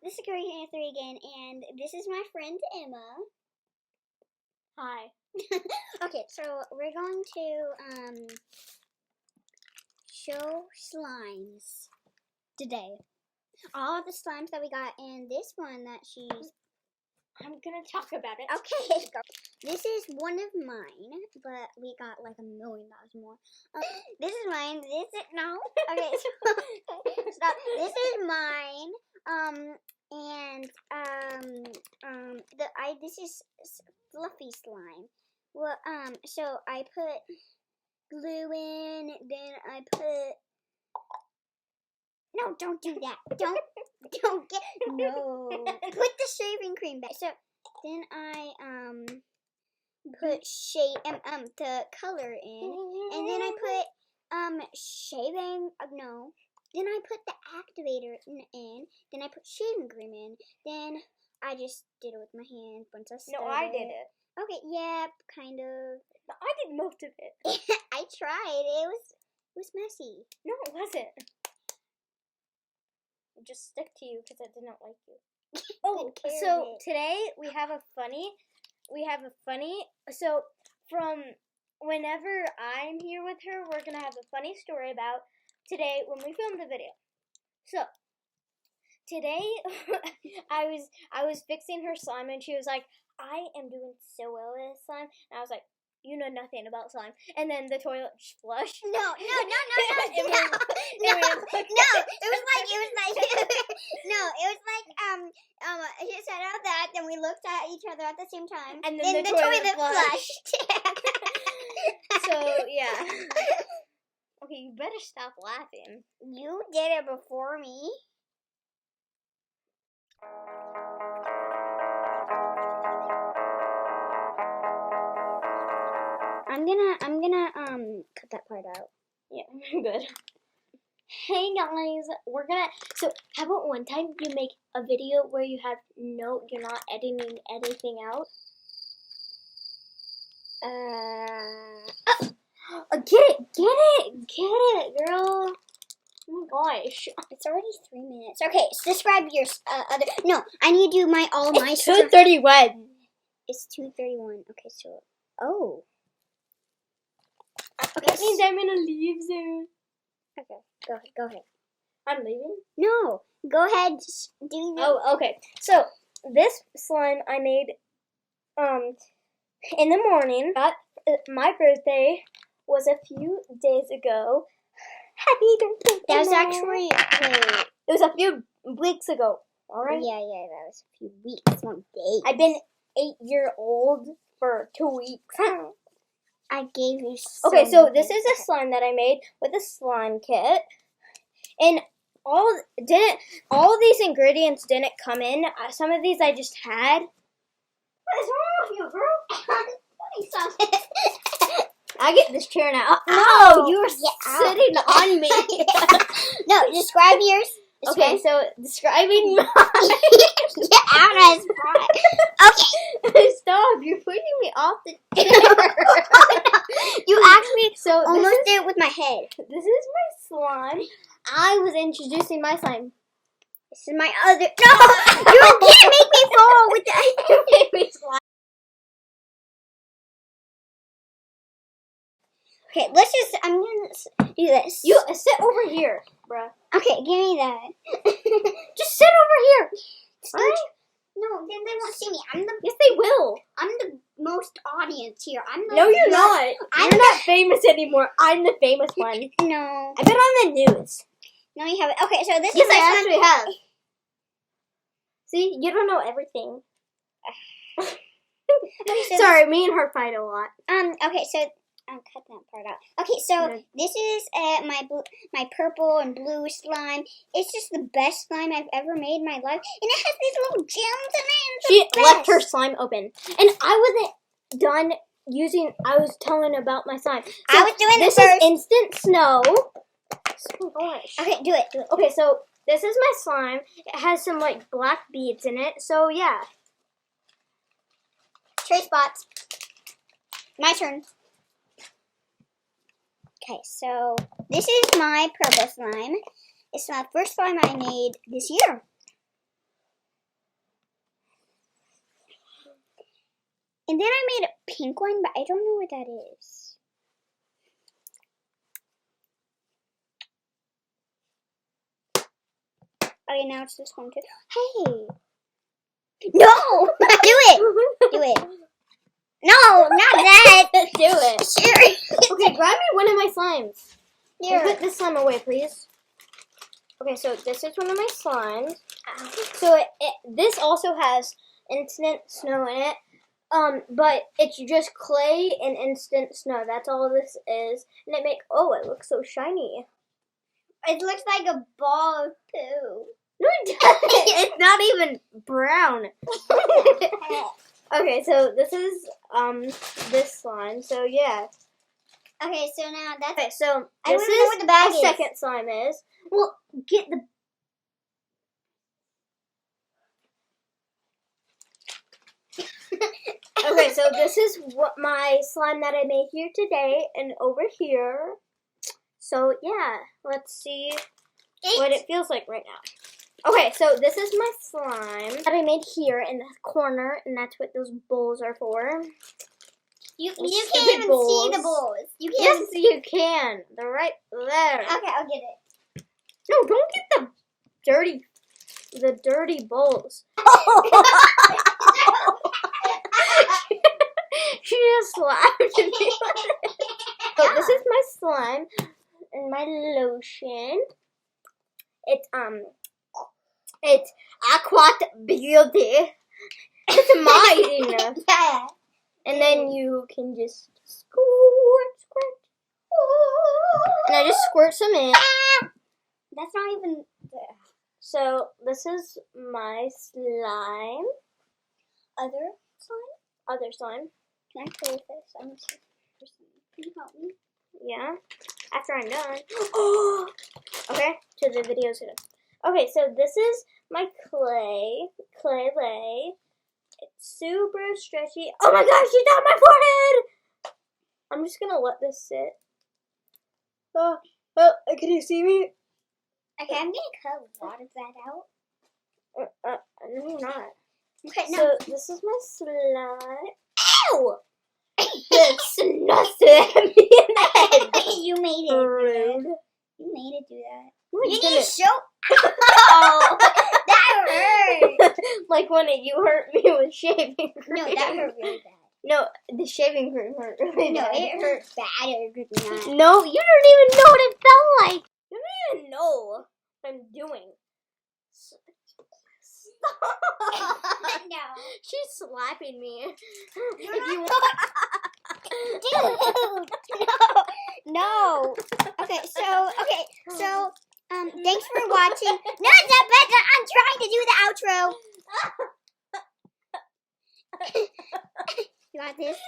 this is Reegan, and this is my friend Emma. Hi. Okay, so we're going to show slimes today. All the slimes that we got, and this one that she's. I'm gonna talk about it. Okay, go. This is one of mine, but we got like $1 million more. This is mine. This is no. Okay, so stop. This is mine. This is fluffy slime. Well, so I put glue in, then I put. No, don't do that. Don't get no. Put the shaving cream back. So then I put the color in, and then I put shaving no. Then I put the activator in. Then I put shaving cream in. Then I just did it with my hands once I started. No, I did it. Okay, yeah, kind of. No, I did most of it. I tried. It was messy. No, it wasn't. Just stick to you because I did not like you. Oh, so today we have a funny. So from whenever I'm here with her, we're gonna have a funny story about today when we filmed the video. So today I was fixing her slime and she was like, I am doing so well with this slime, and I was like, you know nothing about slime. And then the toilet flushed. No. It was like he said all that, then we looked at each other at the same time, and then the toilet flushed. So yeah. Okay, you better stop laughing. You did it before me. I'm gonna cut that part out. Yeah, good. Hey guys, so how about one time you make a video where you're not editing anything out? Get it, girl. Oh my gosh. It's already 3 minutes. Okay, so describe your other. No, I need to do my It's 2:31. It's 2:31. Okay, so okay, that means I'm gonna leave soon. Okay, go ahead. I'm leaving? No, go ahead. Do this. Oh, okay. So this slime I made in the morning. My birthday was a few days ago. Happy birthday! That was actually it was a few weeks ago. All right. Yeah, that was a few weeks, not days. I've been 8-year-old for 2 weeks. I gave you. So this is a slime that I made with a slime kit, and all these ingredients didn't come in. Some of these I just had. What is wrong with you, girl? I get this chair now. No, you were sitting on me. No, describe yours. Okay, so describing mine. Get out as Okay. Stop, you're pushing me off the chair. You actually almost did it with my head. This is my slime. I was introducing my slime. This is my other. No! You can't make me fall with the baby slime. Okay, I'm gonna do this. You sit over here, bruh. Okay, give me that. Just sit over here. Alright? No, then they won't see me. Yes, they will. I'm the most audience here. No, you're not. You're not famous anymore. I'm the famous one. No. I've been on the news. No, you haven't. Okay, so this yes, is I actually have. See, you don't know everything. Okay, sorry, me and her fight a lot. Okay, so I'll cut that part out. Okay, so this is my purple and blue slime. It's just the best slime I've ever made in my life, and it has these little gems in it. She left her slime open, and I wasn't done using. I was telling about my slime. So I was doing this first. Is instant snow. Oh gosh. Okay, do it. Okay, so this is my slime. It has some like black beads in it. So yeah. Trace spots. My turn. Okay, so this is my purple slime. It's my first slime I made this year. And then I made a pink one, but I don't know what that is. Okay, now it's this one too. Hey! No! Do it! Do it. No, not that! Do it. Sure. Okay, grab me one of my slimes. Here. Put this slime away, please. Okay, so this is one of my slimes. So this also has instant snow in it. But it's just clay and instant snow. That's all this is. And it looks so shiny. It looks like a ball of poo. No, it doesn't. It's not even brown. Okay, so this is this slime. So yeah. Okay, so now that's. Okay, so I this don't even know what the bag is. second slime is. Well, get the. Okay, so this is what my slime that I made here today and over here. So yeah, let's see what it feels like right now. Okay, so this is my slime that I made here in the corner, and that's what those bowls are for. You Those can't stupid even bowls. see the bowls. You Yes, can't. you can. They're right there. Okay, I'll get it. No, don't get the dirty bowls. She just slapped me. So this is my slime and my lotion. It's Aquat Beauty. It's mine. Yeah. And then you can just squirt. And I just squirt some in. That's not even there. So this is my slime. Other slime? Other slime. Can I play with this? I'm so Can you help me? Yeah. After I'm done. Okay. To the video's gonna. Okay, so this is my clay lay. It's super stretchy. Oh my gosh, she's on my forehead! I'm just gonna let this sit. Oh, can you see me? Okay, I'm gonna cut a lot of that out. No, you're not. Okay, no. So this is my slime. Ow! It's nothing. You made it. Rude. You made it do that. No, You I need to didn't. show. Oh, that hurt. Like when you hurt me with shaving cream. No, that hurt really bad. No, the shaving cream hurt really No, bad. it hurt bad. It hurt not. No, you don't even know what it felt like. You don't even know what I'm doing. Stop. No. She's slapping me. You're If not you Dude, no. Okay, so thanks for watching. No, I'm trying to do the outro. You want this?